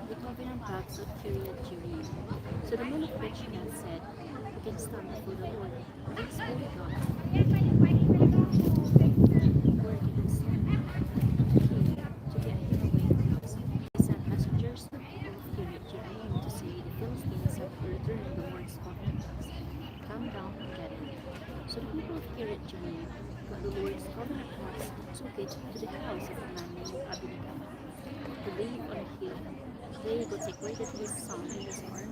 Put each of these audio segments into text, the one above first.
The covenant paths of Kiriath Jearim. So the men of Benjamin said, "We can stand before the Lord, this holy God, where he can stand to get him away from us." They sent messengers to the people of Kiriath Jearim to say, "The Philistines have returned the Lord's covenant paths. Come down and get it." So the people of Kiriath Jearim got the Lord's covenant paths and took it to the house of a man named Abinadab, to live on a hill. They consecrated his son in his arm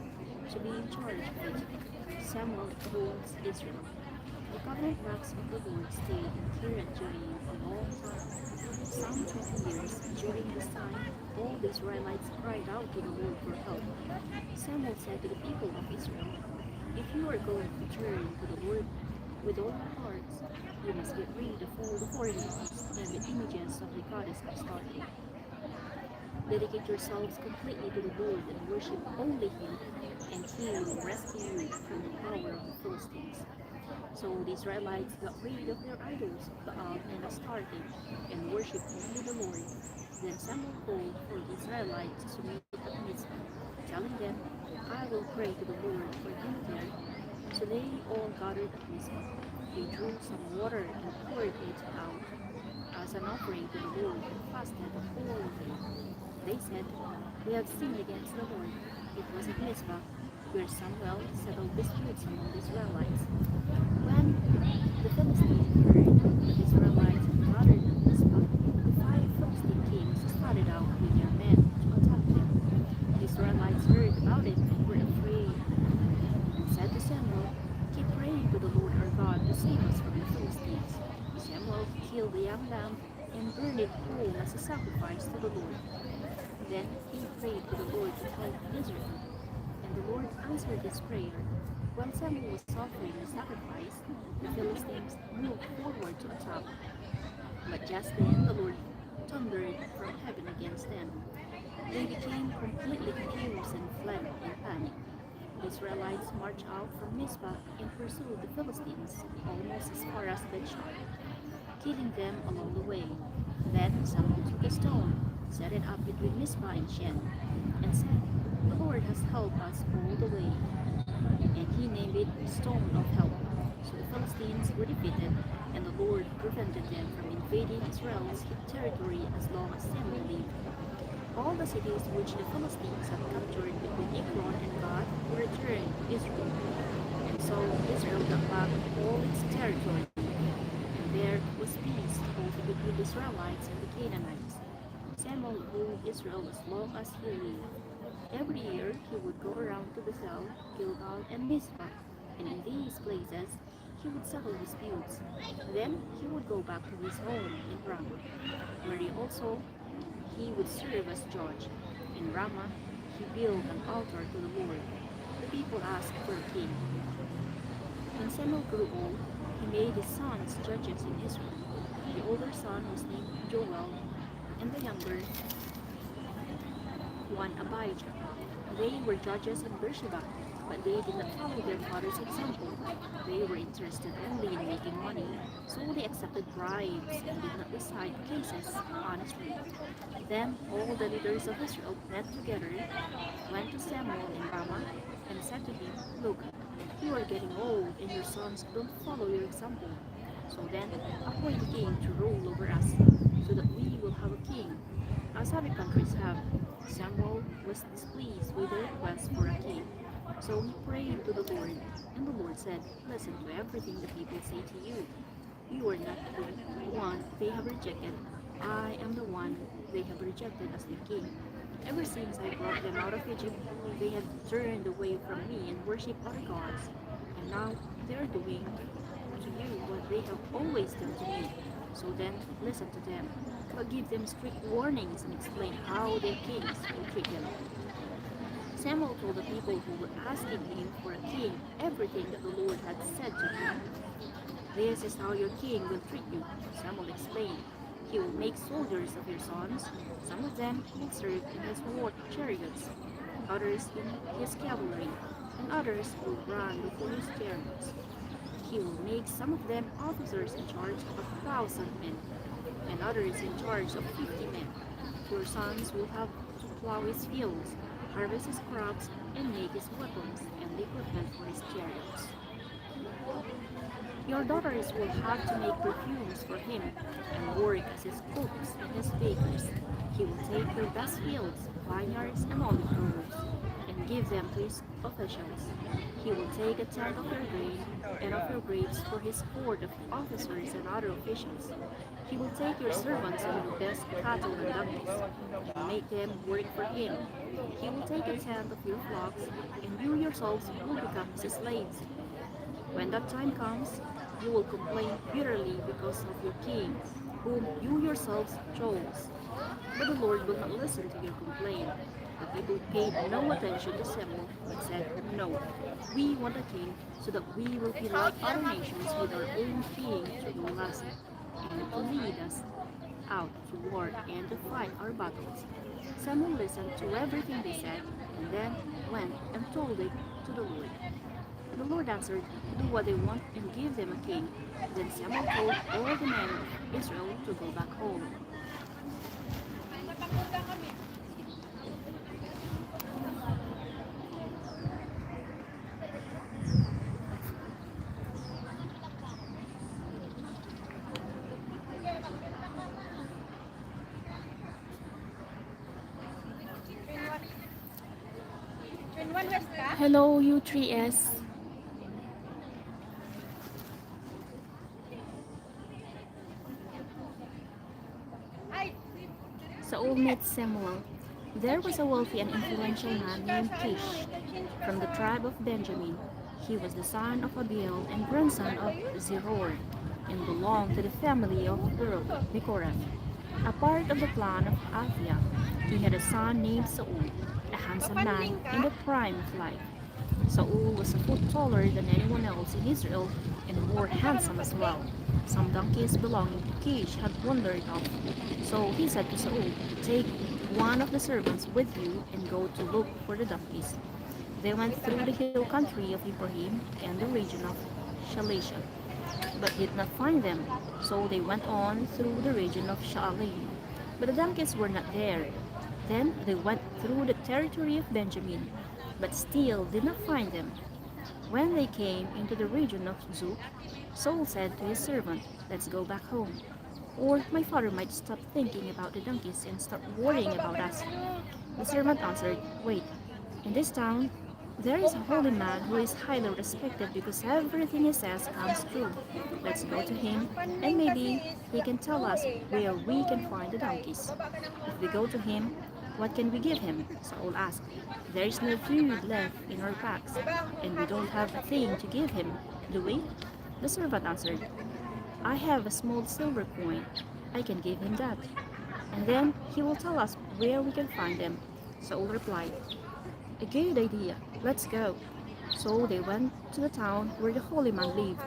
to be in charge of it. Samuel rules Israel. The covenant works of the Lord stayed in Kiriath Jearim a long time, some 20 years. During this time, all the Israelites cried out to the Lord for help. Samuel said to the people of Israel, "If you are going to turn to the Lord with all your hearts, you must get rid of all the foreign gods and the images of the goddess Astarte. Dedicate yourselves completely to the Lord and worship only Him, and He will rescue you from the power of the Philistines." So the Israelites got rid of their idols, Baal and Astarte, and worshipped only the Lord. Then Samuel called for the Israelites to meet at Mizpah, telling them, "I will pray to the Lord for you there." So they all gathered at Mizpah. They drew some water and poured it out as an offering to the Lord and fasted the whole day. They said, "We have sinned against the Lord." It was at Mizpah where Samuel settled disputes among the Israelites. When the Philistines heard that the Israelites had gathered at Mizpah, the 5 Philistine kings started out with their men to attack them. The Israelites heard about it and were afraid, and said to Samuel, "Keep praying to the Lord our God to save us from the Philistines." Samuel killed the young lamb and burned it whole as a sacrifice to the Lord. Then he prayed to the Lord to help Israel, and the Lord answered his prayer. While Samuel was offering the sacrifice, the Philistines moved forward to attack. But just then the Lord thundered from heaven against them. They became completely confused and fled in panic. The Israelites marched out from Mizpah and pursued the Philistines almost as far as Bethshan, killing them along the way. Then Samuel took a stone, set it up between Mizpah and Shen, and said, "The Lord has helped us all the way." And he named it Stone of Help. So the Philistines were defeated, and the Lord prevented them from invading Israel's territory as long as Samuel lived. All the cities which the Philistines had captured between Ekron and Gath were returned to Israel. And so Israel got back all its territory, and there was peace both between the Israelites and the Canaanites. Samuel ruled Israel as long as he lived. Every year he would go around to Bethel, Gilgal, and Mizpah, and in these places he would settle disputes. Then he would go back to his home in Ramah, where he would serve as judge. In Ramah, he built an altar to the Lord. The people asked for a king. When Samuel grew old, he made his sons judges in Israel. The older son was named Joel, and the younger one Abijah. They were judges in Beersheba, but they did not follow their father's example. They were interested only in making money, so they accepted bribes and did not decide cases honestly. Then all the leaders of Israel met together, went to Samuel in Ramah, and said to him, "Look, you are getting old, and your sons don't follow your example. So then appoint a king to rule over us, so that we will have a king, as other countries have." Samuel was displeased with their request for a king. So he prayed to the Lord, and the Lord said, "Listen to everything the people say to you. You are not the one they have rejected. I am the one they have rejected as their king. Ever since I brought them out of Egypt, they have turned away from me and worshipped other gods. And now they are doing to you what they have always done to me. So then listen to them, but give them strict warnings and explain how their kings will treat them." Samuel told the people who were asking him for a king everything that the Lord had said to him. "This is how your king will treat you," Samuel explained. "He will make soldiers of your sons. Some of them will serve in his war chariots, others in his cavalry, and others will run before his chariots. He will make some of them officers in charge of 1,000 men, and others in charge of 50 men. Your sons will have to plow his fields, harvest his crops, and make his weapons and the equipment for his chariots. Your daughters will have to make perfumes for him and work as his cooks and his bakers. He will take your best fields, vineyards, and olive groves and give them to his officials. He will take a tenth of your grain and of your grapes for his court of officers and other officials. He will take your servants and your best cattle and donkeys and make them work for him. He will take a tenth of your flocks, and you yourselves will become his slaves. When that time comes, you will complain bitterly because of your king, whom you yourselves chose. But the Lord will not listen to your complaint." The people paid no attention to Samuel, but said, "No, we want a king so that we will be like other nations with our own king to rule us and to lead us out to war and to fight our battles." Samuel listened to everything they said and then went and told it to the Lord. The Lord answered, "Do what they want and give them a king." Then Samuel told all the men of Israel to go back home. Hello, U3S. Saul met Samuel. There was a wealthy and influential man named Kish from the tribe of Benjamin. He was the son of Abiel and grandson of Zeror, and belonged to the family of Bechorath. A part of the clan of Athia, he had a son named Saul, a handsome man in the prime of life. Saul was a foot taller than anyone else in Israel and more handsome as well. Some donkeys belonging to Kish had wandered off, so he said to Saul, "Take one of the servants with you and go to look for the donkeys." They went through the hill country of Ibrahim and the region of Shalisha, but did not find them. So they went on through the region of Shaalim, but the donkeys were not there. Then they went through the territory of Benjamin, but still did not find them. When they came into the region of Zuph, Saul said to his servant, "Let's go back home, or my father might stop thinking about the donkeys and start worrying about us." The servant answered, "Wait, in this town there is a holy man who is highly respected because everything he says comes true. Let's go to him, and maybe he can tell us where we can find the donkeys. If we go to him, What can we give him? Saul asked. There is no food left in our packs, and we don't have a thing to give him, do we? The servant answered, I have a small silver coin. I can give him that. And then he will tell us where we can find them. Saul replied, a good idea. Let's go. So they went to the town where the holy man lived.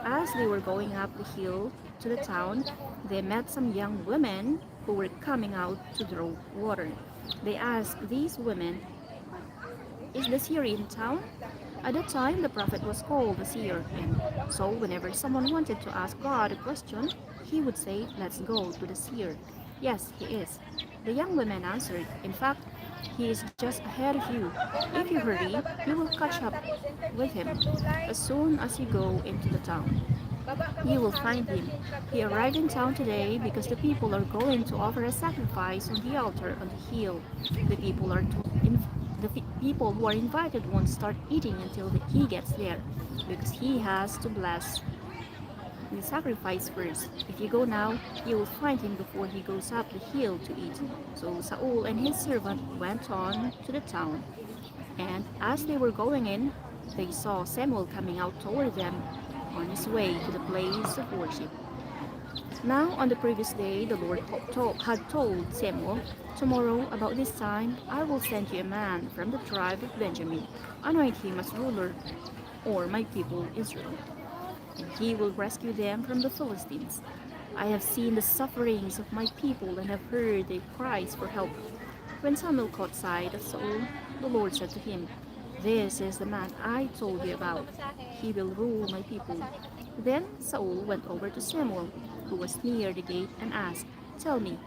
As they were going up the hill to the town, they met some young women who were coming out to draw water. They asked these women, is the seer in town? At that time, the prophet was called the seer, and so whenever someone wanted to ask God a question, he would say, let's go to the seer. Yes, he is. The young women answered, in fact, he is just ahead of you. If you hurry, you will catch up with him as soon as you go into the town. You will find him. He arrived in town today because the people are going to offer a sacrifice on the altar on the hill. The people are to, in, people who are invited won't start eating until he gets there, because he has to bless the sacrifice first. If you go now, you will find him before he goes up the hill to eat. So Saul and his servant went on to the town, and as they were going in, they saw Samuel coming out toward them on his way to the place of worship. Now, on the previous day, the Lord had told Samuel, tomorrow, about this time, I will send you a man from the tribe of Benjamin. Anoint him as ruler over my people Israel, and he will rescue them from the Philistines. I have seen the sufferings of my people and have heard their cries for help. When Samuel caught sight of Saul, the Lord said to him, this is the man I told you about. He will rule my people. Then Saul went over to Samuel, who was near the gate, and asked, tell me,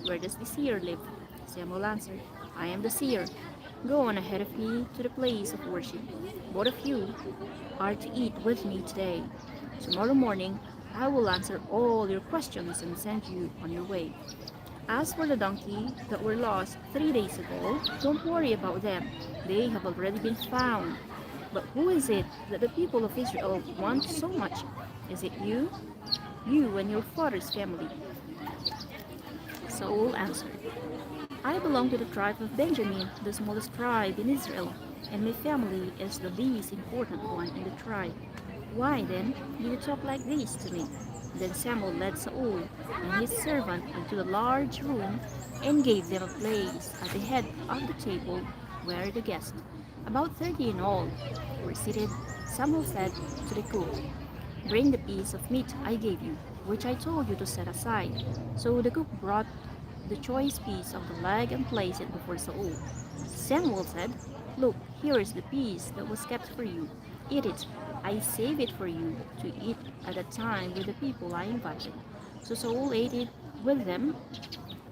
where does the seer live? Samuel answered, I am the seer. Go on ahead of me to the place of worship. Both of you are to eat with me today. Tomorrow morning I will answer all your questions and send you on your way. As for the donkey that were lost 3 days ago, don't worry about them. They have already been found. But who is it that the people of Israel want so much? Is it you? You and your father's family. Saul answered, I belong to the tribe of Benjamin, the smallest tribe in Israel, and my family is the least important one in the tribe. Why then do you talk like this to me? Then Samuel led Saul and his servant into the large room and gave them a place at the head of the table where the guests, about 30 in all, were seated. Samuel said to the cook, bring the piece of meat I gave you, which I told you to set aside. So the cook brought the choice piece of the leg and placed it before Saul. Samuel said, look, here is the piece that was kept for you. Eat it. I save it for you to eat at a time with the people I invited. So Saul ate it with them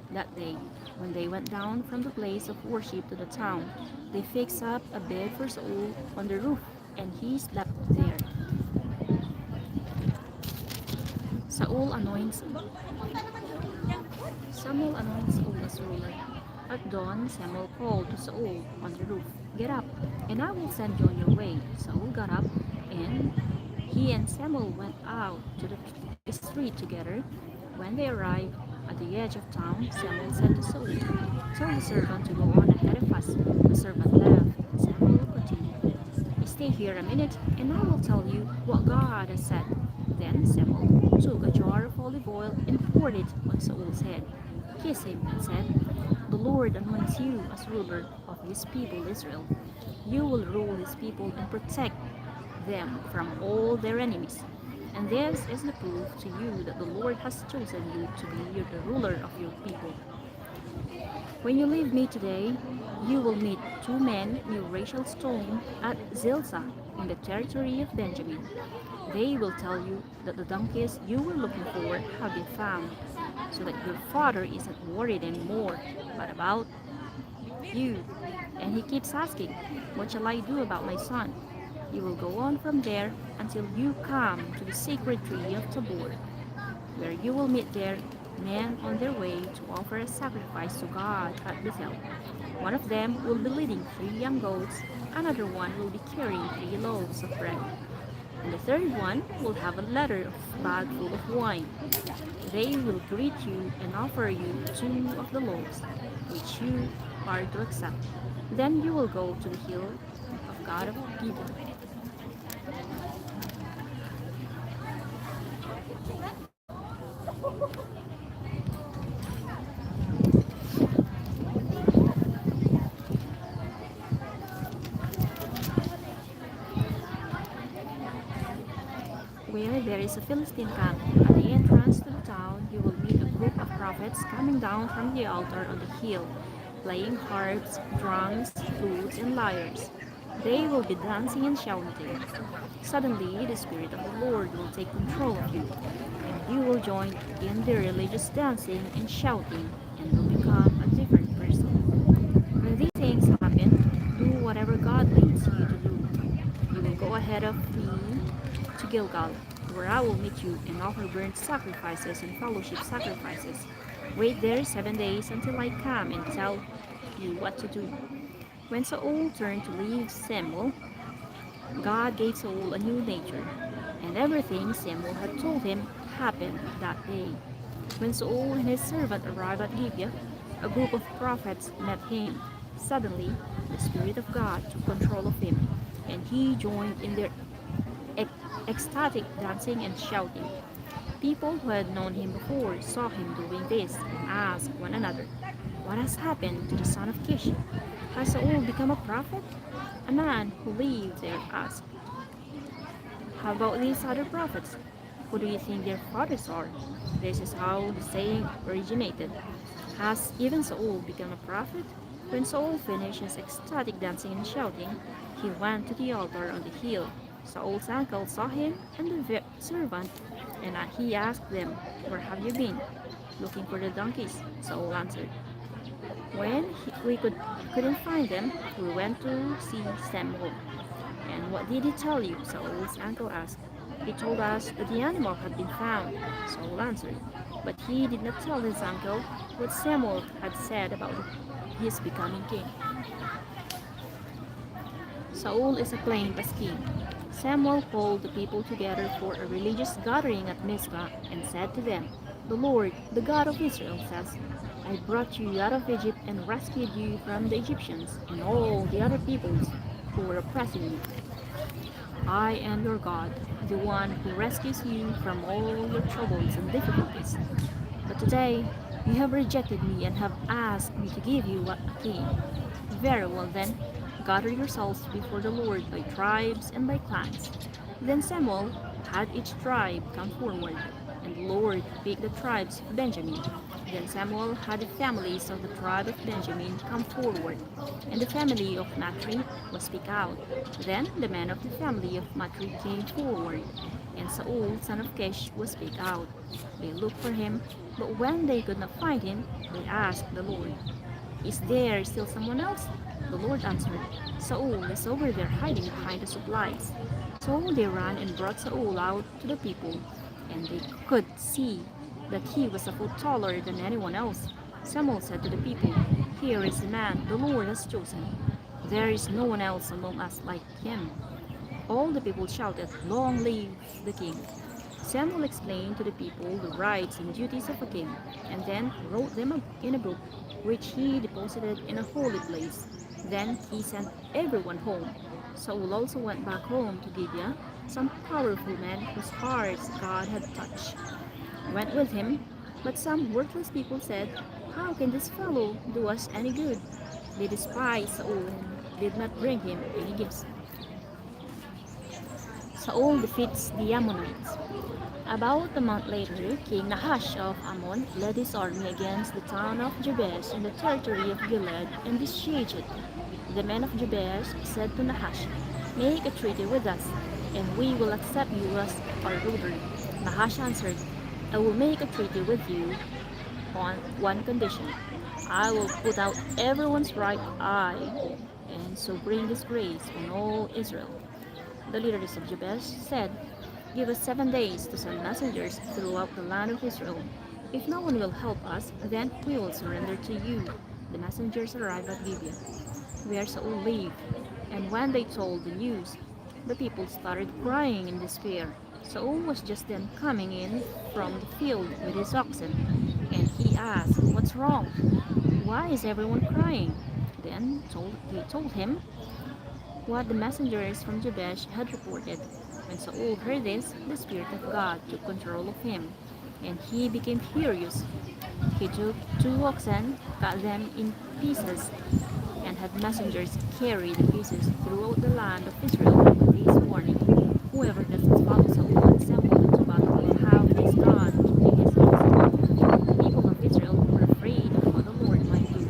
that day. When they went down from the place of worship to the town, they fixed up a bed for Saul on the roof, and he slept there. Saul anoints Samuel anoints Saul as ruler. At dawn, Samuel called to Saul on the roof, get up, and I will send you on your way. Saul got up, and he and Samuel went out to the street together. When they arrived at the edge of town, Samuel said to Saul, tell the servant to go on ahead of us. The servant left, and Samuel continued, stay here a minute, and I will tell you what God has said. Then Samuel took a jar of olive oil and poured it on Saul's head, kissed him, and said, the Lord anoints you as ruler of his people Israel. You will rule his people and protect them from all their enemies. And this is the proof to you that the Lord has chosen you to be the ruler of your people. When you leave me today, you will meet two men near Rachel's stone at Zilzah in the territory of Benjamin. They will tell you that the donkeys you were looking for have been found, so that your father isn't worried anymore, but about you. And he keeps asking, what shall I do about my son? You will go on from there until you come to the sacred tree of Tabor, where you will meet there men on their way to offer a sacrifice to God at Bethel. One of them will be leading 3 young goats, another one will be carrying 3 loaves of bread, and the third one will have a leather bag full of wine. They will greet you and offer you 2 of the loaves, which you hard to accept. Then you will go to the hill of God of Gibeon. Where there is a Philistine camp. At the entrance to the town, you will meet a group of prophets coming down from the altar on the hill, playing harps, drums, flutes, and lyres. They will be dancing and shouting. Suddenly, the Spirit of the Lord will take control of you, and you will join in the religious dancing and shouting, and will become a different person. When these things happen, do whatever God leads you to do. You will go ahead of me to Gilgal, where I will meet you and offer burnt sacrifices and fellowship sacrifices. Wait there 7 days until I come and tell you what to do. When Saul turned to leave Samuel, God gave Saul a new nature, and everything Samuel had told him happened that day. When Saul and his servant arrived at Gibeah, a group of prophets met him. Suddenly, the Spirit of God took control of him, and he joined in their ecstatic dancing and shouting. People who had known him before saw him doing this and asked one another, "What has happened to the son of Kish? Has Saul become a prophet?" A man who lived there asked, "How about these other prophets? Who do you think their fathers are?" This is how the saying originated. Has even Saul become a prophet? When Saul finished his ecstatic dancing and shouting, he went to the altar on the hill. Saul's uncle saw him and the servant, and he asked them, "Where have you been?" "Looking for the donkeys," Saul answered. When couldn't find them, we went to see Samuel. "And what did he tell you?" Saul's uncle asked. "He told us that the animal had been found," Saul answered. But he did not tell his uncle what Samuel had said about his becoming king. Saul is acclaimed as king. Samuel called the people together for a religious gathering at Mizpah and said to them, "The Lord, the God of Israel, says, I brought you out of Egypt and rescued you from the Egyptians and all the other peoples who were oppressing you. I am your God, the one who rescues you from all your troubles and difficulties. But today you have rejected me and have asked me to give you a king. Very well then, gather yourselves before the Lord by tribes and by clans." Then Samuel had each tribe come forward, and the Lord picked the tribes of Benjamin. Then Samuel had the families of the tribe of Benjamin come forward, and the family of Matri was picked out. Then the men of the family of Matri came forward, and Saul, son of Kish, was picked out. They looked for him, but when they could not find him, they asked the Lord, "Is there still someone else?" The Lord answered, "Saul is over there hiding behind the supplies." So they ran and brought Saul out to the people, and they could see that he was a foot taller than anyone else. Samuel said to the people, "Here is the man the Lord has chosen. There is no one else among us like him." All the people shouted, "Long live the king!" Samuel explained to the people the rights and duties of a king, and then wrote them in a book, which he deposited in a holy place. Then he sent everyone home. Saul also went back home to Gibeah. Some powerful men whose hearts God had touched went with him, but some worthless people said, "How can this fellow do us any good?" They despised Saul and did not bring him any gifts. Saul defeats the Ammonites. About a month later, King Nahash of Ammon led his army against the town of Jabez in the territory of Gilead and besieged it. The men of Jabez said to Nahash, "Make a treaty with us, and we will accept you as our ruler." Nahash answered, "I will make a treaty with you on one condition. I will put out everyone's right eye, and so bring disgrace on all Israel." The leaders of Jabez said, "Give us 7 days to send messengers throughout the land of Israel. If no one will help us, then we will surrender to you." The messengers arrived at Gibeah, where Saul lived, and when they told the news, the people started crying in despair. Saul was just then coming in from the field with his oxen, and he asked, "What's wrong? Why is everyone crying?" they told him what the messengers from Jabesh had reported. When Saul heard this, the Spirit of God took control of him, and he became furious. He took 2 oxen, cut them in pieces, and had messengers carry the pieces throughout the land of Israel with this warning: whoever doesn't follow Saul and Samuel into battle will have this God in his house. The people of Israel were afraid of what the Lord might do,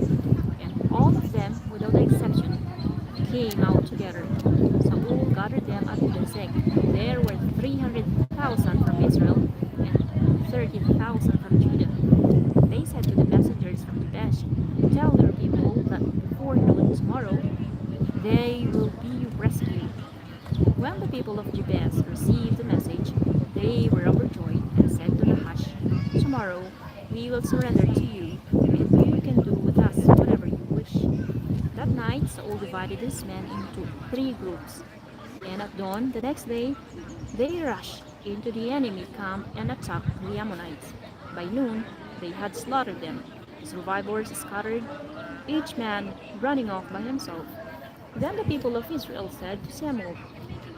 and all of them, without exception, came out together. Saul gathered them at Bezek. There were 300,000 from Israel and 30,000 from Judah. They said to the messengers from Jabesh, "Tell your people that before noon tomorrow they will be rescued." When the people of Jabesh received the message, they were overjoyed and said to Nahash, "Tomorrow we will surrender to you, and you can do with us whatever you wish." That night Saul divided his men into 3 groups, and at dawn the next day they rushed into the enemy camp and attacked the Ammonites. By noon they had slaughtered them. The survivors scattered, each man running off by himself. Then the people of Israel said to Samuel,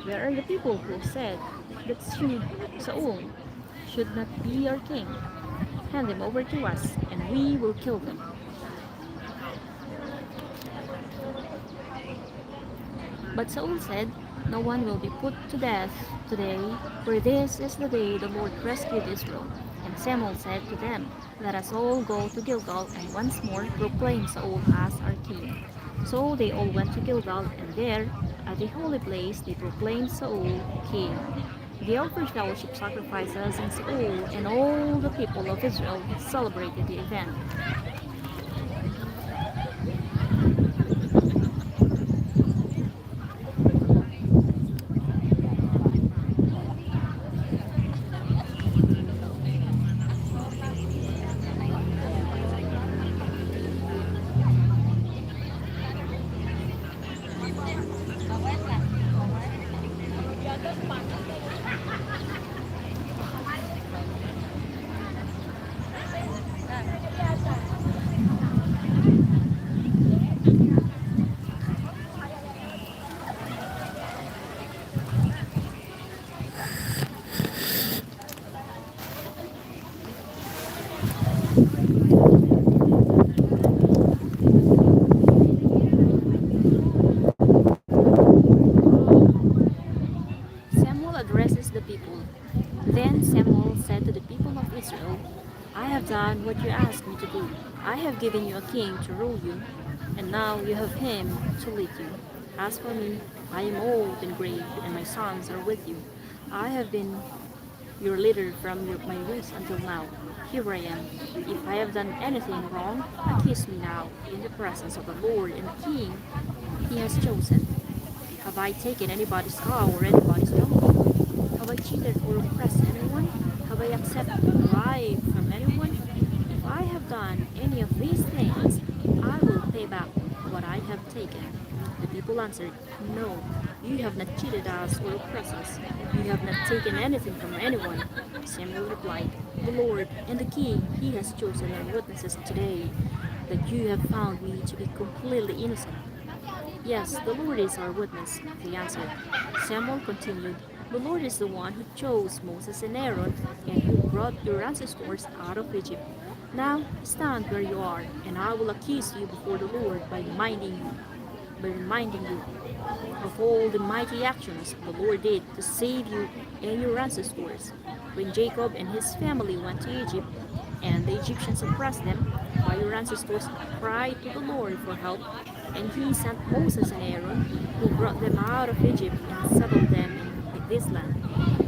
"Where are the people who said that Saul should not be our king? Hand them over to us, and we will kill them." But Saul said, "No one will be put to death today, for this is the day the Lord rescued Israel." And Samuel said to them, "Let us all go to Gilgal and once more proclaim Saul as our king." So they all went to Gilgal, and there, at the holy place, they proclaimed Saul king. They offered fellowship sacrifices, and Saul and all the people of Israel celebrated the event. Samuel addresses the people. Then Samuel said to the people of Israel, "I have done what you asked me to do. I have given you a king to rule you, and now you have him to lead you. As for me, I am old and gray, and my sons are with you. I have been your leader from my youth until now. Here I am. If I have done anything wrong, accuse me now in the presence of the Lord and the king he has chosen. Have I taken anybody's cow or anybody's donkey? Have I cheated or oppressed anyone? Have I accepted a bribe from anyone? If I have done any of these things, I will pay back what I have taken." The people answered, "No, you have not cheated us or oppressed us. You have not taken anything from anyone." Samuel replied, "The Lord and the king he has chosen are witnesses today that you have found me to be completely innocent." "Yes, the Lord is our witness," they answered. Samuel continued, "The Lord is the one who chose Moses and Aaron and who brought your ancestors out of Egypt. Now stand where you are, and I will accuse you before the Lord by reminding you of all the mighty actions the Lord did to save you and your ancestors. When Jacob and his family went to Egypt, and the Egyptians oppressed them, why your ancestors cried to the Lord for help, and he sent Moses and Aaron, who brought them out of Egypt and settled them in this land.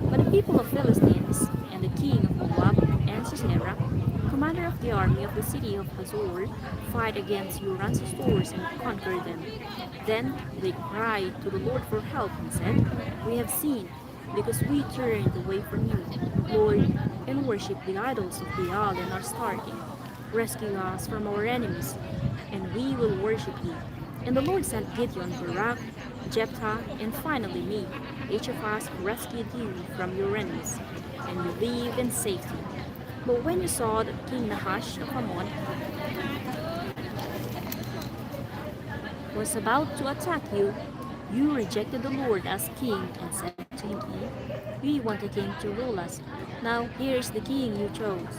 But the people of Philistines and the king of Moab and Sisera, commander of the army of the city of Hazor, fight against your ancestors and conquer them. Then they cried to the Lord for help and said, 'We have sinned, because we turned away from you, Lord, and worshipped the idols of Baal and Astartes. Rescue us from our enemies, and we will worship you.' And the Lord sent Gideon, Barak, Jephthah, and finally me. Each of us rescued you from your enemies, and you live in safety. But when you saw that King Nahash of Ammon was about to attack you, you rejected the Lord as king and said to him, we want a king to rule us. Now here is the king you chose.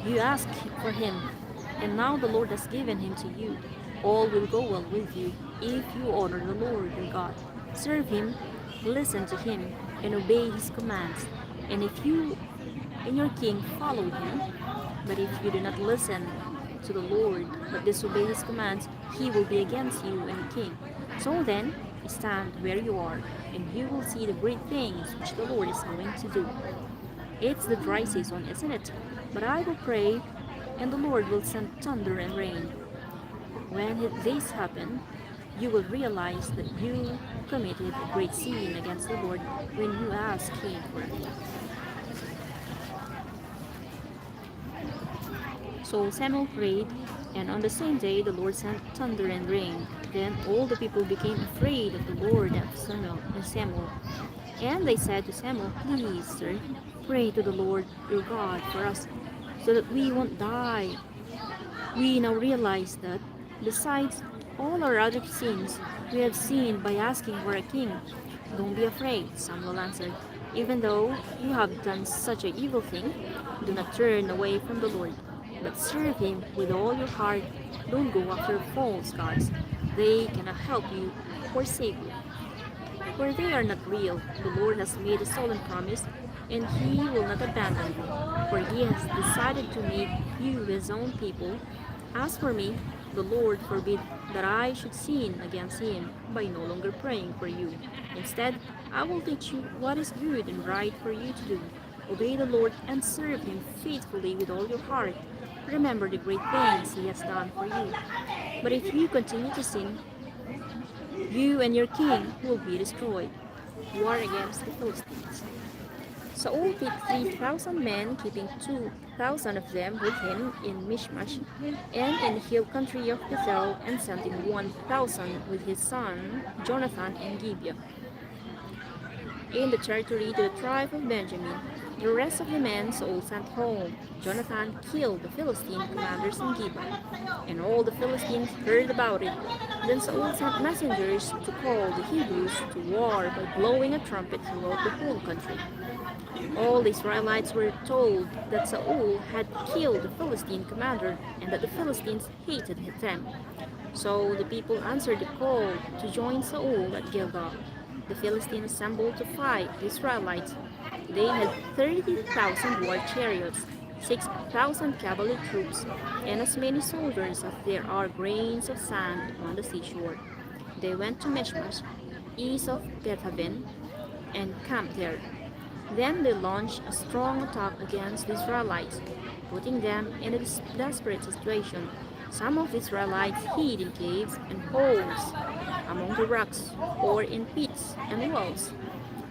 You asked for him, and now the Lord has given him to you. All will go well with you if you honor the Lord your God. Serve him, listen to him, and obey his commands. And if you and your king follow him, but if you do not listen to the Lord, but disobey his commands, he will be against you and the king. So then, stand where you are, and you will see the great things which the Lord is going to do. It's the dry season, isn't it? But I will pray, and the Lord will send thunder and rain. When this happens, you will realize that you committed a great sin against the Lord when you asked Him for it. So Samuel prayed, and on the same day the Lord sent thunder and rain. Then all the people became afraid of the Lord and Samuel. And they said to Samuel, please, sir, pray to the Lord your God for us, so that we won't die. We now realize that, besides all our other sins, we have sinned by asking for a king. Don't be afraid, Samuel answered. Even though you have done such an evil thing, do not turn away from the Lord, but serve him with all your heart. Don't go after false gods. They cannot help you or save you, for they are not real. The Lord has made a solemn promise, and he will not abandon you, for he has decided to make you his own people. As for me, the Lord forbid that I should sin against him by no longer praying for you. Instead, I will teach you what is good and right for you to do. Obey the Lord and serve him faithfully with all your heart. Remember the great things he has done for you. But if you continue to sin, you and your king will be destroyed. War against the Philistines. Saul picked 3,000 men, keeping 2,000 of them with him in Mishmash and in the hill country of Bethel, and sending 1,000 with his son Jonathan in Gibeah, in the territory to the tribe of Benjamin. The rest of the men Saul sent home. Jonathan killed the Philistine commanders in Gibeah, and all the Philistines heard about it. Then Saul sent messengers to call the Hebrews to war by blowing a trumpet throughout the whole country. All the Israelites were told that Saul had killed the Philistine commander and that the Philistines hated them. So the people answered the call to join Saul at Gilgal. The Philistines assembled to fight the Israelites. They had 30,000 war chariots, 6,000 cavalry troops, and as many soldiers as there are grains of sand on the seashore. They went to Mishmash, east of Bethaven, and camped there. Then they launched a strong attack against the Israelites, putting them in a desperate situation. Some of the Israelites hid in caves and holes among the rocks or in pits and wells.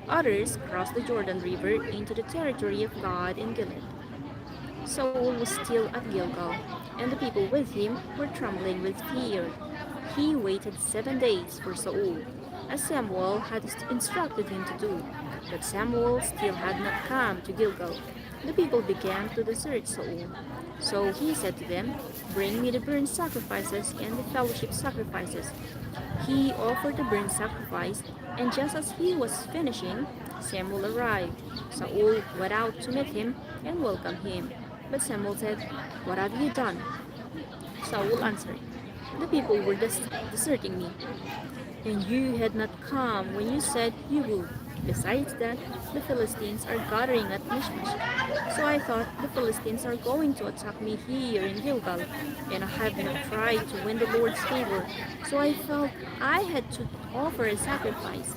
Others crossed the Jordan River into the territory of God in Gilead. Saul was still at Gilgal, and the people with him were trembling with fear. He waited 7 days for Saul, as Samuel had instructed him to do, but Samuel still had not come to Gilgal. The people began to desert Saul. So he said to them, bring me the burnt sacrifices and the fellowship sacrifices. He offered the burnt sacrifice, and just as he was finishing, Samuel arrived. Saul went out to meet him and welcome him. But Samuel said, what have you done? Saul answered, the people were deserting me, and you had not come when you said you would. Besides that, the Philistines are gathering at Mishmash. So I thought the Philistines are going to attack me here in Gilgal, and I have not tried to win the Lord's favor. So I felt I had to offer a sacrifice.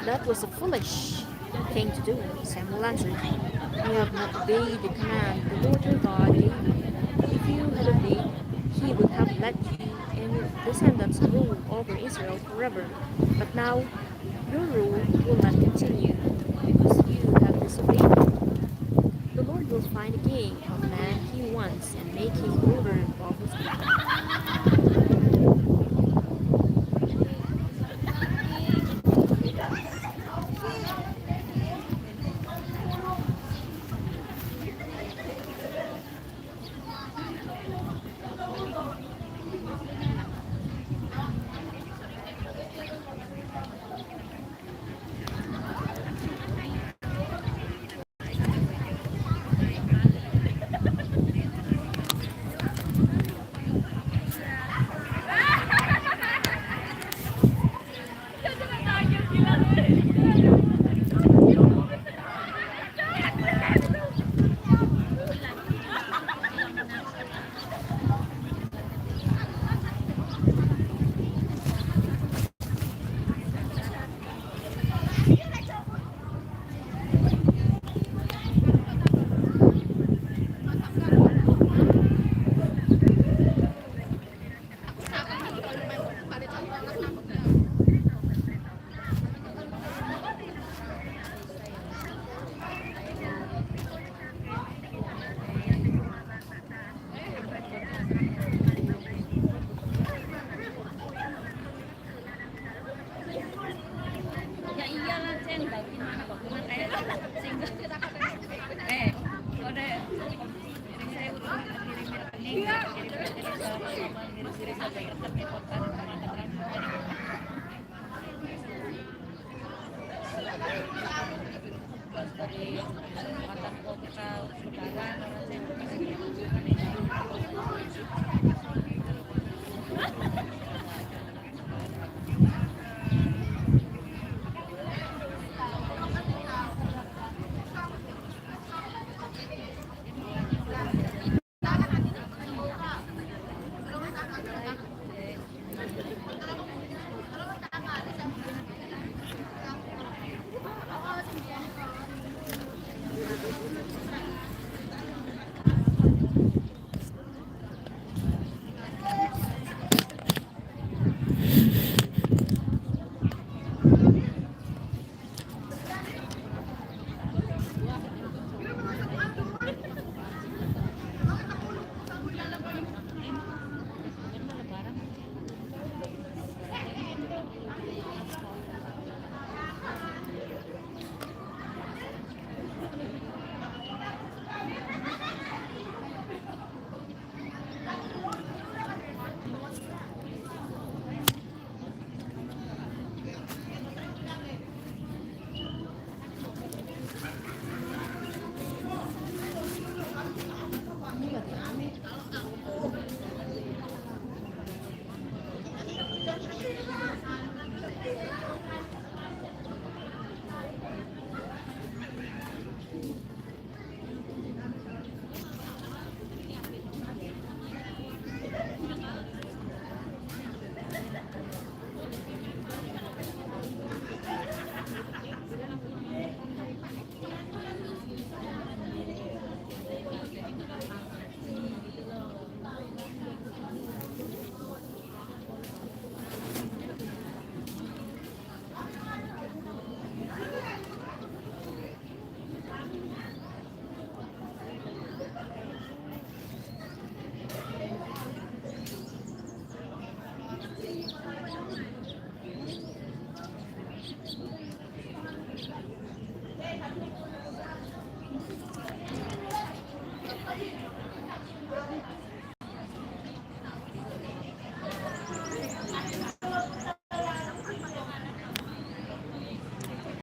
That was a foolish thing to do, Samuel answered. You have not obeyed the command the Lord your God gave you. If you had obeyed, he would have let you and your descendants rule over Israel forever. But now, your rule will not continue, because you have disobeyed him. The Lord will find a king of man he wants and make him ruler of his people.